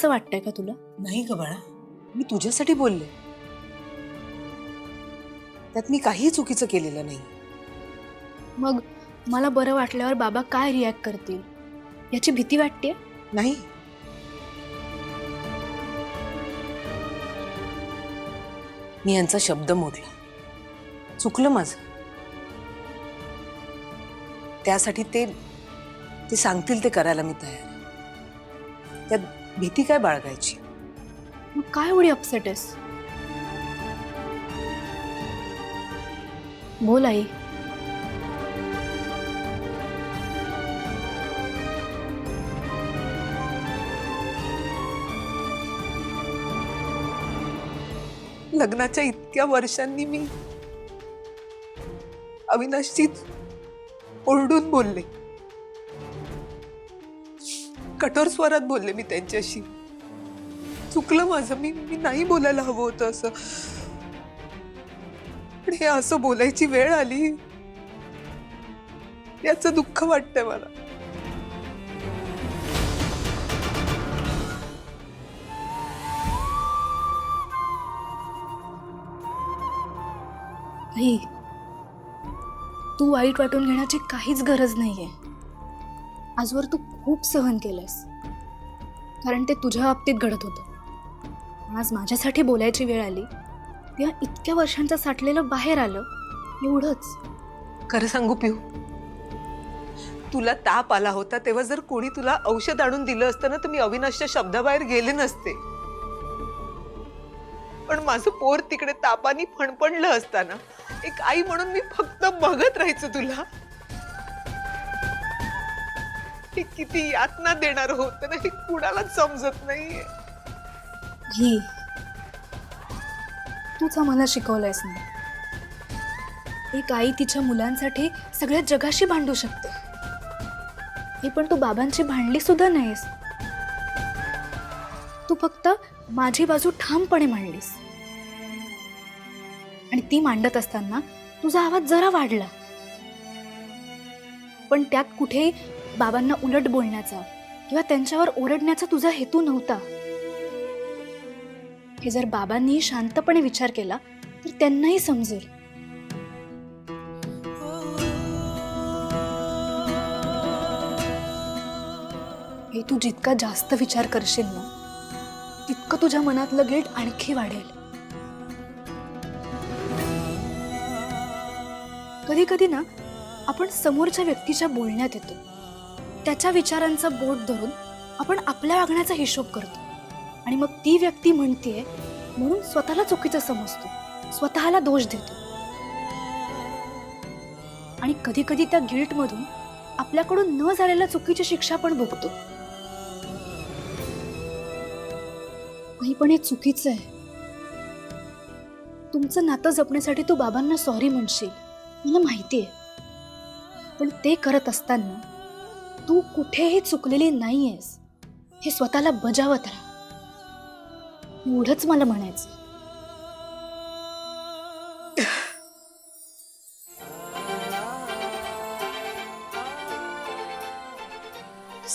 असं वाटतंय का तुला? नाही ग बाळा, मी तुझ्यासाठी बोलले. त्यात मी काही चुकीचं केलेलं नाही. मग मला बरं वाटल्यावर बाबा काय रिॲक्ट करतील याची भीती वाटते. नाही, मी यांचा शब्द मोडला. चुकलं माझं. त्यासाठी ते सांगतील ते करायला मी तयार आहे. त्यात भीती काय बाळगायची? मग काय एवढी अपसेट आहेस? बोल आई. लग्नाच्या इतक्या वर्षांनी मी अविनाशची ओरडून बोलले, कठोर स्वरात बोलले मी त्यांच्याशी. चुकलं माझं. मी नाही बोलायला हवं होतं असं. पण हे असं बोलायची वेळ आली याचं दुःख वाटतंय मला. आई, तू वाईट वाटून घेण्याची काहीच गरज नाहीये. आजवर तू खूप सहन केलंस, कारण ते तुझ्या बाबतीत घडत होतं. आज माझ्यासाठी बोलायची वेळ आली तेव्हा इतक्या वर्षांचं साठलेलं बाहेर आलं, एवढंच. खरं सांगू पिऊ, तुला ताप आला होता तेव्हा जर कोणी तुला औषध आणून दिलं असतं ना, तर मी अविनाशच्या शब्दाबाहेर गेले नसते. पण माझं पोर तिकडे तापानी फणफणलं असताना एक आई म्हणून मी फक्त बघत राहायचं तुला. हे किती यातना देणार होतं ना, हे कुणालाच समजत नाहीये. ही तूच मला शिकवलंयस ना, एक आई तिच्या मुलांसाठी सगळ्या जगाशी भांडू शकते. हे पण तू बाबांची भांडली सुद्धा नाहीस. तू फक्त माझी बाजू ठामपणे मांडलीस, आणि ती मांडत असताना तुझा आवाज जरा वाढला, पण त्यात कुठेही बाबांना उलट बोलण्याचा किंवा त्यांच्यावर ओरडण्याचा तुझा हेतू नव्हता. हे जर बाबांनी शांतपणे विचार केला तर त्यांनाही समजेल. हे तू जितका जास्त विचार करशील ना, तितकं तुझ्या मनातलं गिल्ट आणखी वाढेल. कधी कधी ना आपण समोरच्या व्यक्तीच्या बोलण्यात येतो, त्याच्या विचारांचं बोट धरून आपण आपल्या वागण्याचा हिशोब करतो, आणि मग ती व्यक्ती म्हणतेय म्हणून स्वतःला चुकीचं समजतो, स्वतःला दोष देतो. आणि कधी कधी त्या गिल्ट मधून आपल्याकडून न झालेल्या चुकीची शिक्षा पण भोगतो. नाही, पण हे चुकीचं आहे. तुमचं नातं जपण्यासाठी तू बाबांना सॉरी म्हणशील, मला माहिती आहे. पण ते करत असताना तू कुठेही चुकलेली नाहीयेस हे स्वतःला बजावत राहा, एवढंच मला म्हणायचं.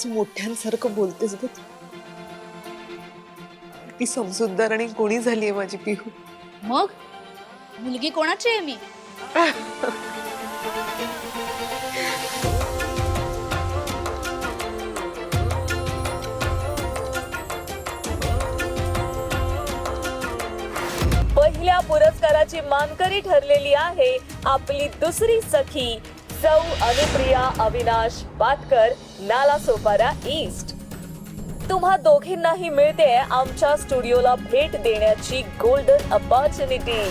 मोठ्यांसारखं बोलतेस ग तू. ती समजूतदार आणि कोणी झालीये माझी पिहू. मग मुलगी कोणाची आहे मी? पहिल्या पुरस्काराची मानकरी ठरलेली आहे आपली दुसरी सखी सौ अनुप्रिया अविनाश पाटकर, नालासोपारा ईस्ट. तुम्हा दोघींनाही मिळते आमच्या स्टुडिओला भेट देण्याची गोल्डन अपॉर्च्युनिटी.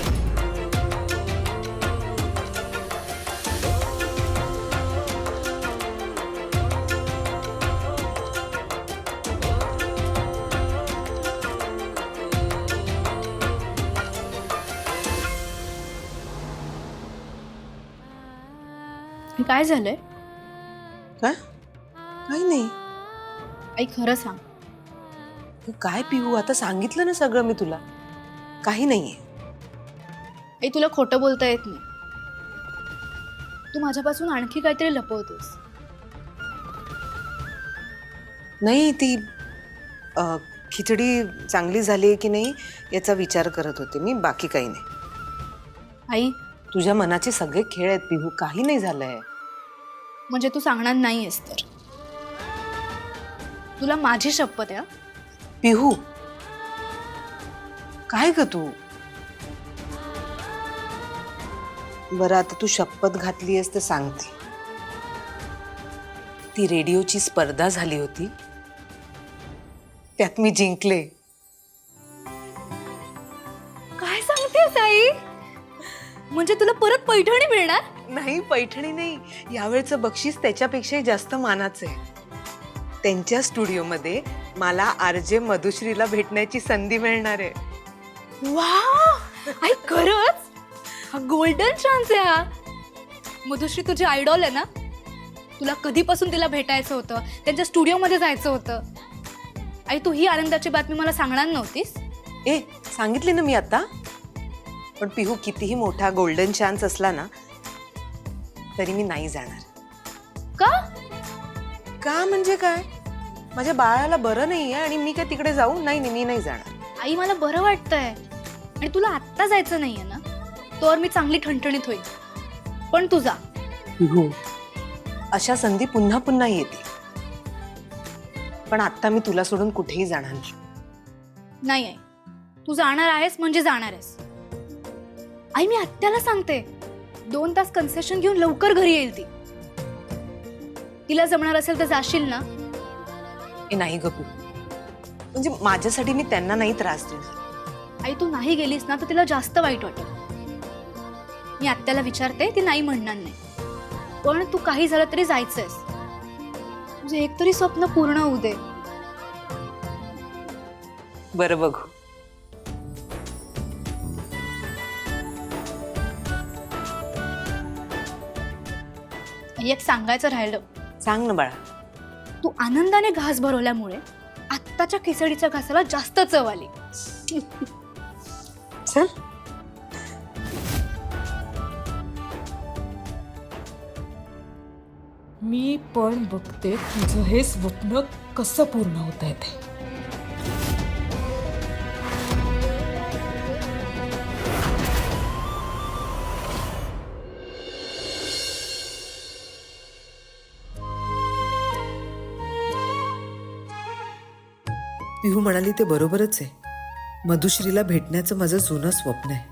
काय झालंय? काय? काही नाही. आई, खरं सांग. तू काय पिहू, आता सांगितलं ना सगळं मी तुला. काही नाहीये. आई, तुला खोटं बोलता येत नाही. तू माझ्यापासून आणखी काहीतरी लपवतोस. नाही, ती खिचडी चांगली झाली आहे की नाही याचा विचार करत होते मी, बाकी काही नाही. आई, तुझ्या मनाचे सगळे खेळ आहेत पिहू, काही नाही झालंय. म्हणजे तू सांगणार नाहीयेस तर? तुला माझी शपथ आहे. पिहू काय ग तू? बरं आता तू शपथ घातली आहेस तर सांगते. ती रेडिओची स्पर्धा झाली होती, त्यात मी जिंकले. काय सांगतेस आई? म्हणजे तुला परत पैठणी मिळणार? नाही, पैठणी नाही, यावेळचं बक्षीस त्याच्यापेक्षाही जास्त मानाचं आहे. त्यांच्या स्टुडिओमध्ये मला आरजे मधुश्रीला भेटण्याची संधी मिळणार आहे. वा, आई खरंच? हा गोल्डन चान्स आहे हा. मधुश्री तुझी आयडॉल आहे ना? तुला कधीपासून तिला भेटायचं होतं, त्यांच्या स्टुडिओमध्ये जायचं होतं. आई, तू ही आनंदाची बातमी मला सांगणार नव्हतीस? ए, सांगितली ना मी आता. पण पिहू, कितीही मोठा गोल्डन चान्स असला ना तरी मी नाही जाणार. का? का म्हणजे काय? माझ्या बाळाला बरं नाहीये आणि मी काय तिकडे जाऊ? नाही, मी नाही जाणार. आई, मला बरं वाटतंय आणि तुला आत्ता जायचं नाहीये ना, तर मी चांगली ठणठणीत होईल. पण तू जा. पिहू, अशा संधी पुन्हा पुन्हा येते, पण आता मी तुला सोडून कुठेही जाणार नाही. नाही आई, तू जाणार आहेस म्हणजे जाणार आहेस. आई, मी आत्याला सांगते, 2 तास कन्सेशन घेऊन लवकर घरी येईल ती. तिला जमणार असेल तर जाशील ना? ए नाही ग पिहू, म्हणजे माझ्यासाठी मी त्यांना नाही त्रास देणार. आई, तू नाही गेलीस ना तर तिला जास्त वाईट वाटेल. मी आत्याला विचारते, ती नाही म्हणणार नाही. पण तू काही झालं तरी जायचंयस. तुझं एकतरी स्वप्न पूर्ण होऊ दे. बरं बघू. आई, एक सांगायचं राहिलं. सांग ना बाळा. तू आनंदाने घास भरवल्यामुळे आत्ताच्या खिचडीच्या घासाला जास्त चव आली. चल. मी पण बघते तुझं हे स्वप्न कसं पूर्ण होत आहे ते. पिहू म्हणाली ते बरोबरच आहे. मधुश्रीला भेटण्याचं माझं जुनं स्वप्न आहे.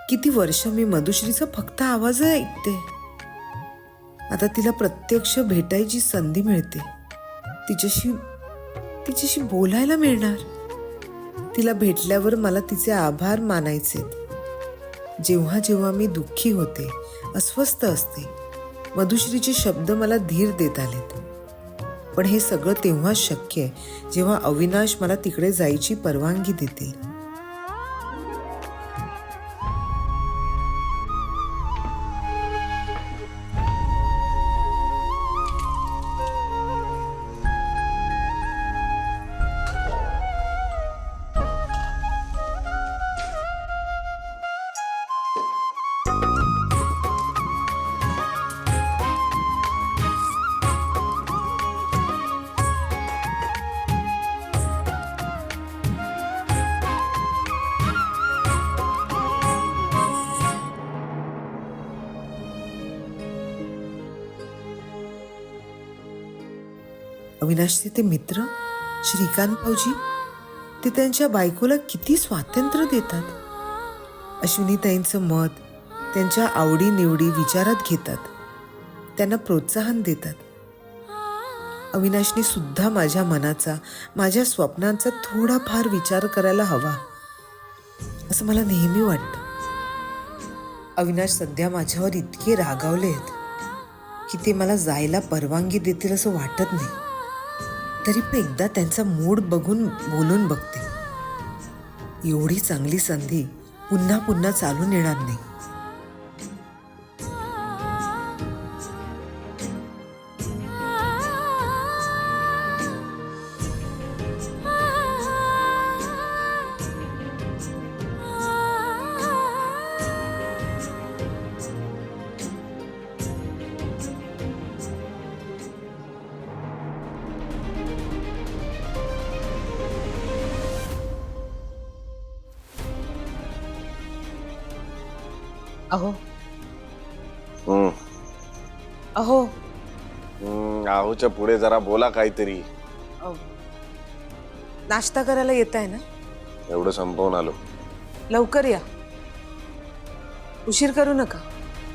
किती वर्ष मी मधुश्रीचा फक्त आवाज ऐकते. आता तिला प्रत्यक्ष भेटायची संधी मिळते. तिच्याशी बोलायला मिळणार. तिला भेटल्यावर मला तिचे आभार मानायचे. जेव्हा जेव्हा मी दुःखी होते, अस्वस्थ असते, मधुश्रीचे शब्द मला धीर देत आलेत. पण हे सगळं तेव्हाच शक्य आहे जेव्हा अविनाश मला तिकडे जायची परवानगी देते. अविनाशचे ते मित्र श्रीकांत भाऊजी, ते त्यांच्या बायकोला किती स्वातंत्र्य देतात. अश्विनीताईंचं मत, त्यांच्या आवडीनिवडी विचारात घेतात, त्यांना प्रोत्साहन देतात. अविनाशने सुद्धा माझ्या मनाचा, माझ्या स्वप्नांचा थोडाफार विचार करायला हवा असं मला नेहमी वाटतं. अविनाश सध्या माझ्यावर इतके रागावले आहेत की ते मला जायला परवानगी देतील असं वाटत नाही. तरी पण एकदा त्यांचा मूड बघून बोलून बघते. एवढी चांगली संधी पुन्हा पुन्हा चालून येणार नाही. अहो हम्म, अहो आहोच्या पुढे जरा बोला काहीतरी. नाश्ता करायला येत आहे ना? एवढं संपवून आलो. लवकर या, उशीर करू नका.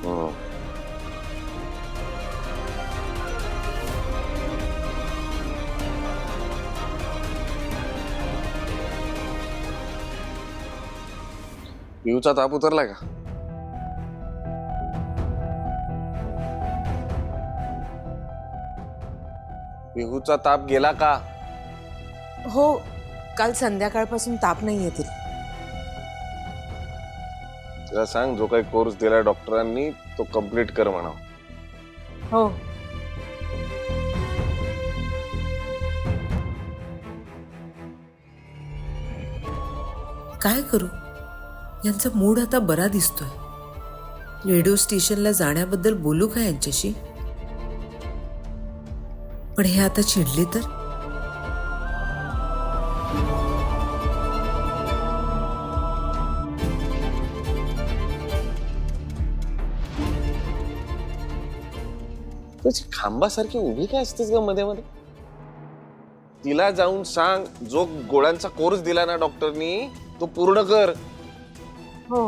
हम्म. पिऊचा ताप उतरलाय का? पिहूचा ताप गेला का? हो, काल संध्याकाळपासून ताप नाही येतील. तिला सांग जो काही कोर्स दिलाय डॉक्टरांनी तो कम्प्लीट कर म्हणा. हो. काय करू, यांचा मूड आता बरा दिसतोय. रेडिओ स्टेशनला जाण्याबद्दल बोलू का यांच्याशी? पण हे आता चिडले तर? त्याची खांबासारखी उभी काय असतेस ग मध्ये मध्ये? तिला जाऊन सांग जो गोळ्यांचा कोर्स दिला ना डॉक्टरनी तो पूर्ण कर. हो.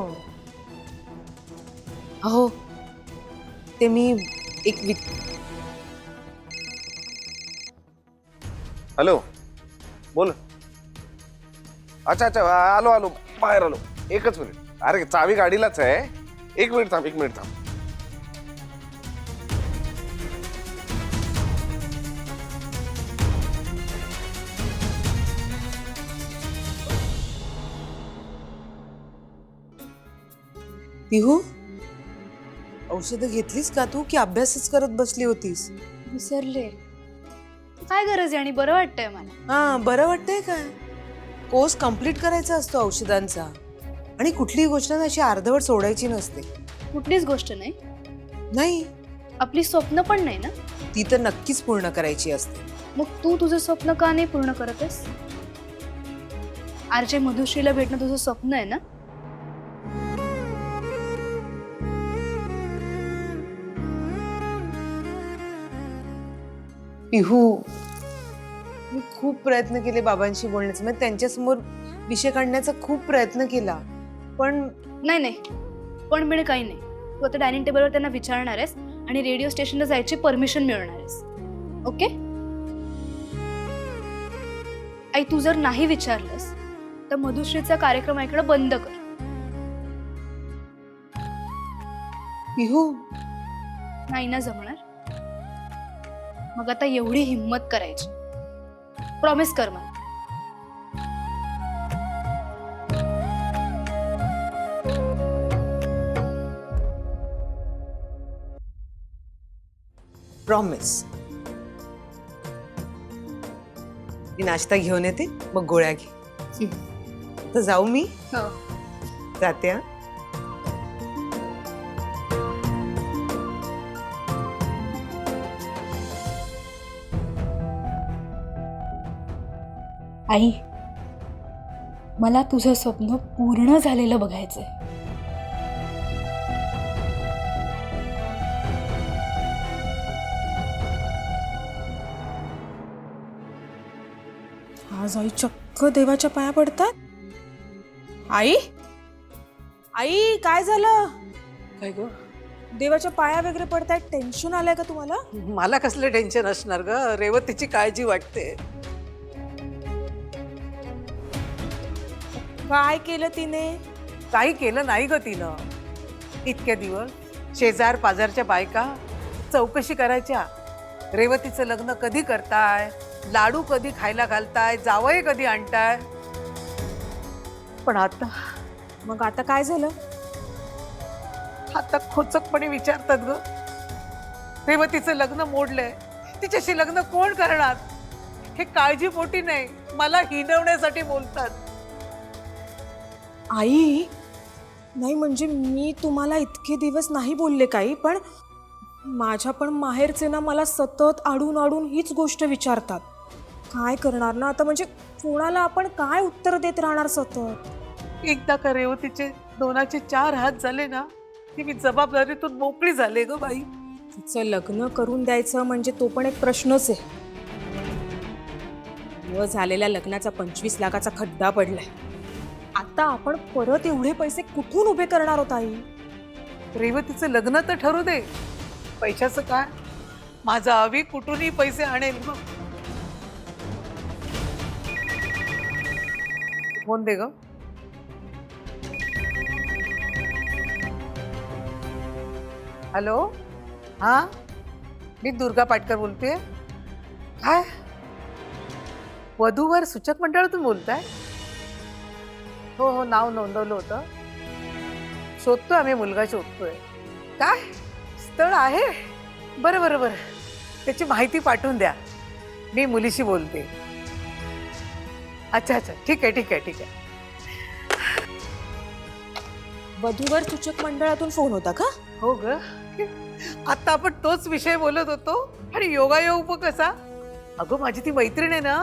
अहो ते मी एक हॅलो, बोल. अच्छा अच्छा, आलो आलो, बाहेर आलो. एकच मिनिट. अरे चावी गाडीलाच आहे. एक मिनिट थांब, एक मिनिट थांब. पिहू, औषधं घेतलीस का तू, की अभ्यासच करत बसली होतीस? विसरले. काय गरज आहे आणि बरं वाटतंय मला. हा, बरं वाटतंय काय? कोर्स कम्प्लीट करायचा असतो औषधांचा, आणि कुठलीही गोष्ट ना अशी अर्धवट सोडायची नसते. कुठलीच गोष्ट नाही. नाही, आपली स्वप्न पण नाही ना. ती तर नक्कीच पूर्ण करायची असते. मग तू तुझं स्वप्न का नाही पूर्ण करतेस? आरजे मधुश्रीला भेटणं तुझं स्वप्न आहे ना? पिहू, मी खूप प्रयत्न केले बाबांशी बोलण्याचा, म्हणजे त्यांच्यासमोर विषय काढण्याचा खूप प्रयत्न केला, पण नाही नाही, पण बिण काही नाही. तू आता डायनिंग टेबलवर त्यांना विचारणार आहेस आणि रेडिओ स्टेशनला जायची परमिशन मिळणार आहेस. ओके? आई, तू जर नाही विचारलंस तर मधुश्रीचा कार्यक्रम ऐकणं बंद कर. पिहू, नाही ना जमणार? मग आता एवढी हिम्मत करायची. प्रॉमिस कर मला. प्रॉमिस. मी नाश्ता घेऊन येते, मग गोळ्या घे. तर जाऊ मी? हो. जाते. हा. आई, मला तुझं स्वप्न पूर्ण झालेलं बघायचंय. आज आई चक्क देवाच्या पाया पडतात. आई, आई काय झालं? काय ग? देवाच्या पाया वगैरे पडतायत, टेन्शन आलंय का तुम्हाला? मला कसलं टेन्शन असणार ग? रेवतीची काळजी वाटते. काय केलं तिने? काही केलं नाही ग तिनं. इतक्या दिवस शेजार पाजारच्या बायका चौकशी करायच्या, रेवतीचं लग्न कधी करताय, लाडू कधी खायला घालताय, जावई कधी आणताय. पण आता मग आता काय झालं? आता खोचकपणे विचारतात ग. रेवतीचं लग्न मोडलंय, तिच्याशी लग्न कोण करणार? हे काळजीपोटी नाही, मला हिणवण्यासाठी बोलतात. आई, नाही म्हणजे मी तुम्हाला इतके दिवस नाही बोलले काही, पण माझ्या पण माहेरचे ना मला सतत आडून आडून हीच गोष्ट विचारतात. काय करणार ना आता, म्हणजे कोणाला आपण काय उत्तर देत राहणार सतत? एकदा का रेवतीचे दोनाचे 4 हात झाले ना, की मी जबाबदारीतून मोकळी झाले ग बाई. तिचं लग्न करून द्यायचं म्हणजे तो पण एक प्रश्नच आहे. व झालेल्या लग्नाचा 25 लाखाचा खड्डा पडलाय. आता आपण परत एवढे पैसे कुठून उभे करणार आहोत आई? रेवतीचं लग्न तर ठरू दे, पैशाचं काय? माझा अवी कुठूनही पैसे आणेल मग. फोन दे ग. हॅलो, हा, मी दुर्गा पाटकर बोलते. काय वधूवर सूचक मंडळातून बोलताय? हो हो, नाव नोंदवलं होतं. शोधतोय आम्ही, मुलगा शोधतोय. काय स्थळ आहे? बरं बरं बरं, त्याची माहिती पाठवून द्या, मी मुलीशी बोलते. अच्छा अच्छा, ठीक आहे ठीक आहे ठीक आहे. वधूवर सूचक मंडळातून फोन होता का? हो ग, आता आपण तोच विषय बोलत होतो. आणि योगायोग कसा? अगं माझी ती मैत्रीण आहे ना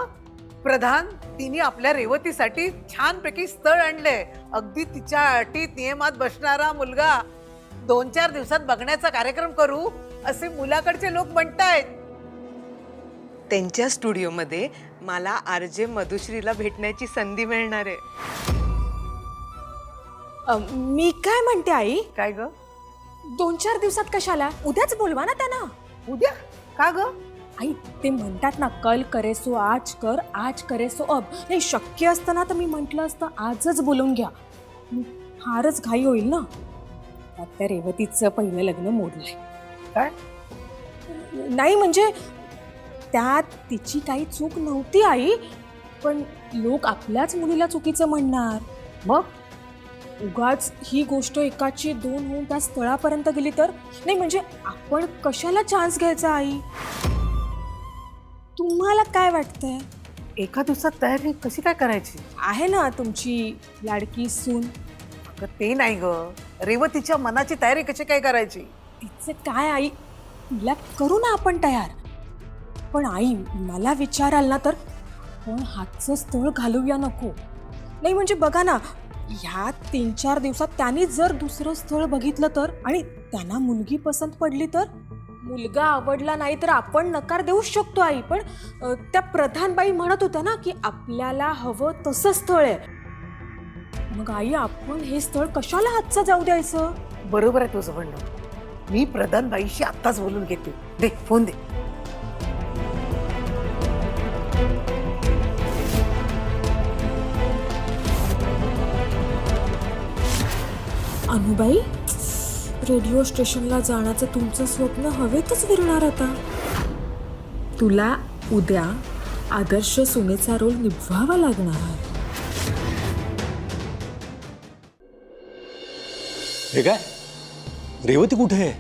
प्रधान, तिने आपल्या रेवतीसाठी छानपैकी स्थळ आणलंय. अगदी तिच्या अटीत नियमात बसणारा मुलगा. 2-4 दिवसात बघण्याचा कार्यक्रम करू असे मुलाकडचे लोक म्हणतायत. त्यांच्या स्टुडिओमध्ये मला आरजे मधुश्रीला भेटण्याची संधी मिळणार आहे. मी काय म्हणते आई, काय ग? 2-4 दिवसात कशाला? उद्याच बोलवा ना त्यांना. उद्या? का ग? आई ते म्हणतात ना, कल करे सो आज कर, आज करे सो अब. नाही शक्य असतं ना तर मी म्हटलं असतं आजच बोलून घ्या. फारच घाई होईल ना. त्यात त्या रेवतीचं पहिलं लग्न मोडलंय. काय? नाही म्हणजे त्यात तिची काही चूक नव्हती आई, पण लोक आपल्याच मुलीला चुकीचं म्हणणार. मग उगाच ही गोष्ट एकाची 2 होऊन त्या स्थळापर्यंत गेली तर? नाही म्हणजे आपण कशाला चान्स घ्यायचा आई? तुम्हाला काय वाटतंय? एका दिवसात तयारी कशी काय करायची? आहे ना तुमची लाडकी सून. अगं ते नाही ग, रेवतीच्या मनाची तयारी कशी काय करायची? तिचं काय आई, तिला करू ना आपण तयार. पण आई मला विचाराल ना तर पण हातचं स्थळ घालूया नको. नाही म्हणजे बघा ना, ह्या 3-4 दिवसात त्यांनी जर दुसरं स्थळ बघितलं तर, आणि त्यांना मुलगी पसंत पडली तर? मुलगा आवडला नाही तर आपण नकार देऊच शकतो आई. पण त्या प्रधानबाई म्हणत होत्या ना की आपल्याला हवं तसं स्थळ आहे. मग आई आपण हे स्थळ कशाला हातचं जाऊ द्यायचं? बरोबर आहे तुझं म्हणणं. मी प्रधानबाईशी आत्ताच बोलून घेते. दे फोन दे. अनुबाई, रेडिओ स्टेशनला जाण्याचं तुमचं स्वप्न हवेतच विरणार आता. तुला उद्या आदर्श सुनेचा रोल निभवावा लागणार. हे काय, रेवती कुठे आहे?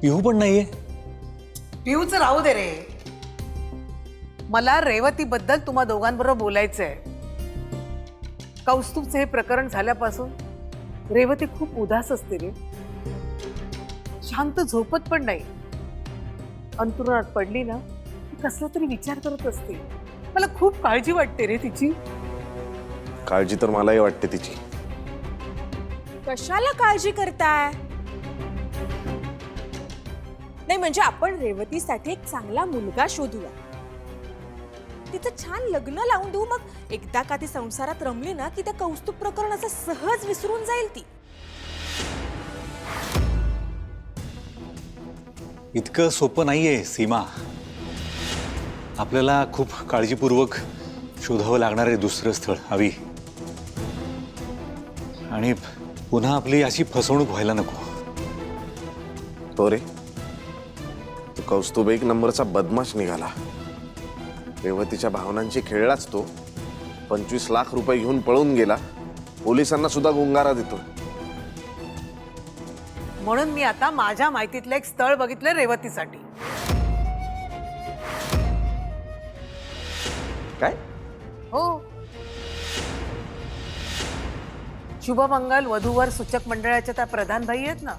पिहू पण नाहीये. पिऊचं राहू दे रे, मला रेवतीबद्दल तुम्हा दोघांबरोबर बोलायचंय. कौस्तुभचं हे प्रकरण झाल्यापासून रेवती खूप उदास असते रे. शांत झोपत पण नाही. अंथरुणात पडली ना कसला तरी विचार करत असते. मला खूप काळजी वाटते रे तिची. काळजी तर मलाही वाटते तिची. कशाला काळजी करताय? नाही म्हणजे आपण रेवतीसाठी एक चांगला मुलगा शोधूया, तिचं छान लग्न लावून देऊ. मग एकदा का ती संसारात रमली ना की त्या कौस्तुभ प्रकरणाचं सहज विसरून जाईल ती. इतकं सोपं नाहीये सीमा. आपल्याला खूप काळजीपूर्वक शोधावं लागणार आहे दुसरं स्थळ हवी. आणि पुन्हा आपली अशी फसवणूक व्हायला नको. तो रे, तो कौस्तुभ एक नंबरचा बदमाश निघाला. रेवतीच्या भावनांची खेळलाच तो. 25 लाख रुपये घेऊन पळून गेला. पोलिसांना सुद्धा गुंगारा देतो. म्हणून मी आता माझ्या माहितीतलं एक स्थळ बघितलं रेवतीसाठी. काय? हो, शुभमंगल वधूवर सूचक मंडळाच्या त्या प्रधानबाई आहेत ना,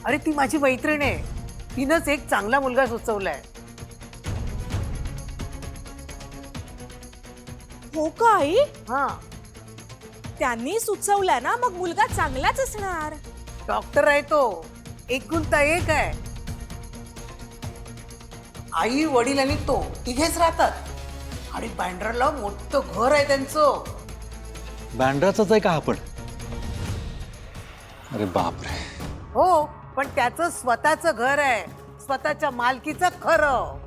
अरे ती माझी मैत्रीण आहे. तिनंच एक चांगला मुलगा सुचवलाय. हो का आई? हा, त्यांनी सुचवलं ना, मग मुलगा चांगलाच असणार. डॉक्टर आहे तो, एकुलता एक आहे. आई वडील आणि तो तिघेच राहतात आणि बँड्राला मोठं घर आहे त्यांचं. बँड्राचाच आहे का आपण? अरे बापरे. हो, पण त्याचं स्वतःचं घर आहे, स्वतःच्या मालकीचं खरं.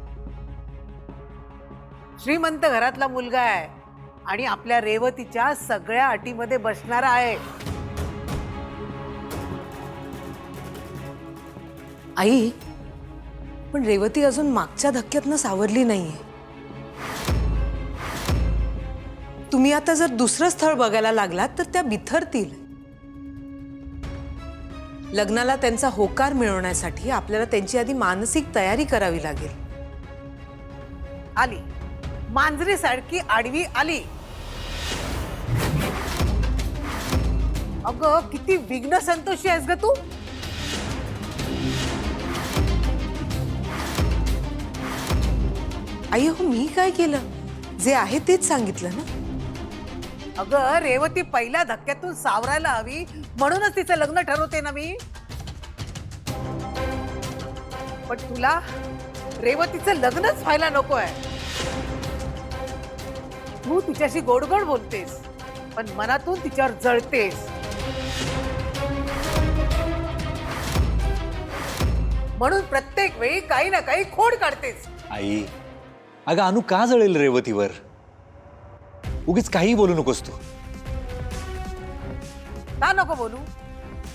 श्रीमंत घरातला मुलगा आहे आणि आपल्या रेवतीच्या सगळ्या अटीमध्ये बसणारा आहे. आई, पण रेवती अजून मागच्या धक्क्यातनं सावरली नाहीये. तुम्ही आता जर दुसरं स्थळ बघायला लागलात तर त्या बिथरतील. लग्नाला त्यांचा होकार मिळवण्यासाठी आपल्याला त्यांची आधी मानसिक तयारी करावी लागेल. आली मांजरी सारखी आडवी आली. अगं किती विघ्न संतोषी आहेस ग तू. आई हो, मी काय केलं? जे आहे तेच सांगितलं ना. अगं रेवती पहिल्या धक्क्यातून सावरायला हवी म्हणूनच तिचं लग्न ठरवते ना मी. पण तुला रेवतीचं लग्नच व्हायला नको आहे. तू तिच्याशी गोडगोड बोलतेस पण मनातून तिच्यावर जळतेस. म्हणून प्रत्येक वेळी काही ना काही खोड काढतेस. आई, अगं अनु का जळेल रेवतीवर? उगीच काही बोलू नकोस तू. का नको बोलू?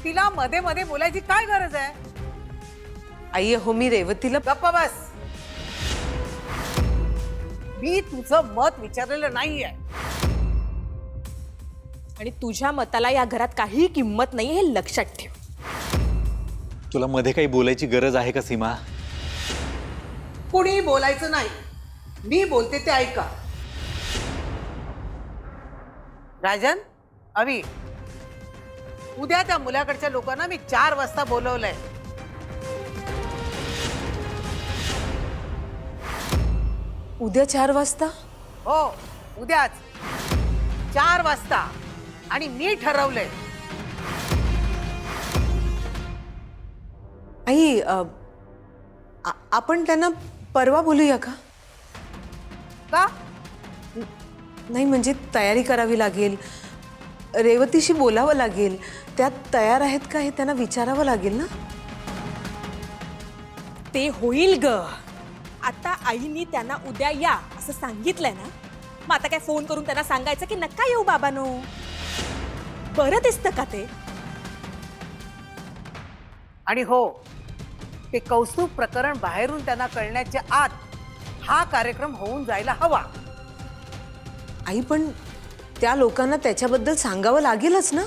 तिला मध्ये मध्ये बोलायची काय गरज आहे? आई हो, मी रेवतीला गप्प बस. मी तुझं मत विचारलेलं नाहीये. आणि तुझ्या मताला या घरात काहीही किंमत नाही हे लक्षात ठेव. तुला मध्ये काही बोलायची गरज आहे का सीमा? कुणी बोलायचं नाही. मी बोलते ते ऐका. राजन, अवी, उद्या त्या मुलाकडच्या लोकांना मी 4 वाजता बोलवलंय. उद्या 4 वाजता? हो, उद्याच 4 वाजता. आणि मी ठरवलंय. आई, आपण त्यांना परवा बोलूया का? का? नाही म्हणजे तयारी करावी लागेल, रेवतीशी बोलावं लागेल. त्या तयार आहेत का हे त्यांना विचारावं लागेल ना. ते होईल ग. आता आईनी त्यांना उद्या या असं सांगितलंय ना, मग आता काय फोन करून त्यांना सांगायचं की नका येऊ बाबांनो? बरं दिसतं का ते? आणि हो, ते कौस्तुभ प्रकरण बाहेरून त्यांना कळण्याच्या आत हा कार्यक्रम होऊन जायला हवा. आई, पण त्या लोकांना त्याच्याबद्दल सांगावं लागेलच ना.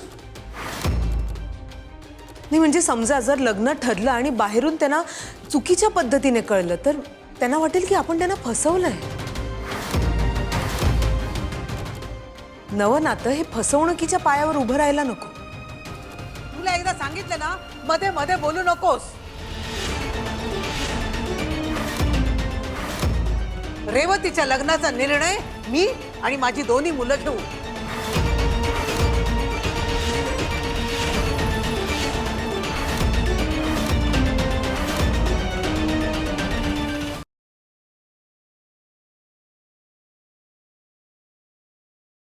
नाही म्हणजे समजा जर लग्न ठरलं आणि बाहेरून त्यांना चुकीच्या पद्धतीने कळलं तर त्यांना वाटेल की आपण त्यांना फसवलंय. नवं नातं हे फसवणुकीच्या पायावर उभं राहायला नको. तुला एकदा सांगितलं ना, मध्ये मध्ये बोलू नकोस. रेवतीच्या लग्नाचा निर्णय मी आणि माझी दोन्ही मुलं घेऊ.